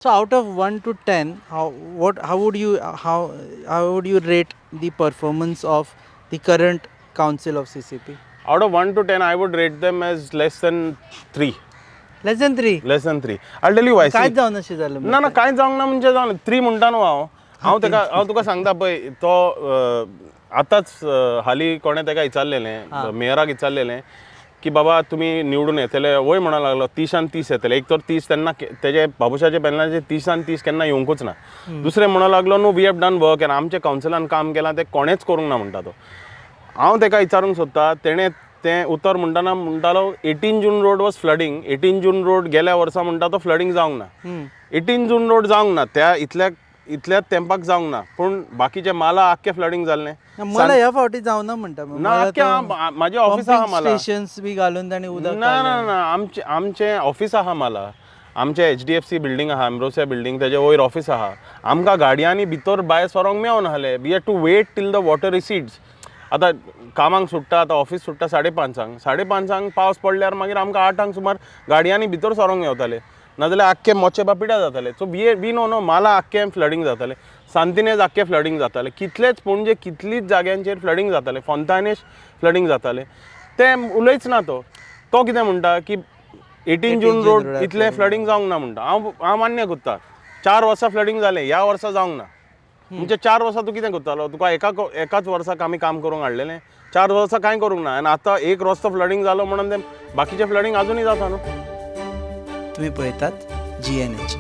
So out of 1 to 10, how would you rate the performance of the current council of CCP? Out of 1 to 10, I would rate them as less than 3. Less than 3. Less than 3. I'll tell you why. काय See, जाऊन अशी झालं ना कांय जावंक ना म्हणजे जावन 3 म्हणटा न्हू हांव तुका सांगता पळय तो आतांच हालीं कोणें ताका विचारलेलें मेयराक विचारलेलें की बाबा तुमी निवडून येतले वय म्हणा लागलो 30 येतले एक तर 30 तेन्ना तेजे बाबुशाचे पॅनलाचे 30 केन्ना येवंकूच ना दुसरें म्हणा लागलो न्हू we have done work and आमच्या कावन्सिलान काम केलां तें कोणेंच करूंक ना म्हणटा तो हांव ताका विचारूंक सोदता तेणें तें उतर म्हणटाना म्हणटालो 18 June road was flooding 18 June road गेल्या वर्सा म्हणटा तो फ्लडींग जावंक ना 18 जून रोड जावंक ना त्या इतल्याच तेंपाक जावंक ना पूण बाकीचे माला आख्खे फ्लडींग जाल्लें मला ह्या फावटी जावना म्हणटा ना आख्खे म्हाजें ऑफिस आहा माला स्टेशन्स बी घालून ताणी उदक ना ना ना आमचें ऑफिस आहा माला आमचें HDFC बिल्डींग आहा एम्ब्रोसिया बिल्डींग तेजे वयर ऑफिस आहा आमकां गाडयांनी भितर भायर सरोंक मेळोन आहलें we had to wait till the water recedes आतां कामाक सुट्टा आतां ऑफिस सुट्टा 5:30 5:30 पावस पडल्यार मागीर आमकां 8 सुमार गाडयांनी भितर सरोंक येवताले नाजाल्यार आख्खे मोचे बापिड्या जाताले सो वी नो माला आख्खें फ्लडींग जातालें सांतिनेज आख्खें फ्लडींग जातालें कितलेच पणजे कितलीच जाग्यांचेर फ्लडींग जातालें फोंतायनेश फ्लडींग जातालें तें उलयच ना तो कितें म्हणटा की 18 जून रोड इतलें फ्लडींग जावंक ना म्हणटा हांव मान्य करता 4 वर्सां फ्लडींग जालें ह्या वर्सा जावंक ना म्हणजे 4 वर्सां तूं कितें करतालो तुका एकाच वर्साक आमी काम करूंक हाडलेलें 4 वर्सां कांय करूंक ना आनी आतां एक रस्तो फ्लडींग जालो म्हणून तें बाकीचें फ्लडींग आजुनूय जाता न्हू तुम्ही पळयतात GNH.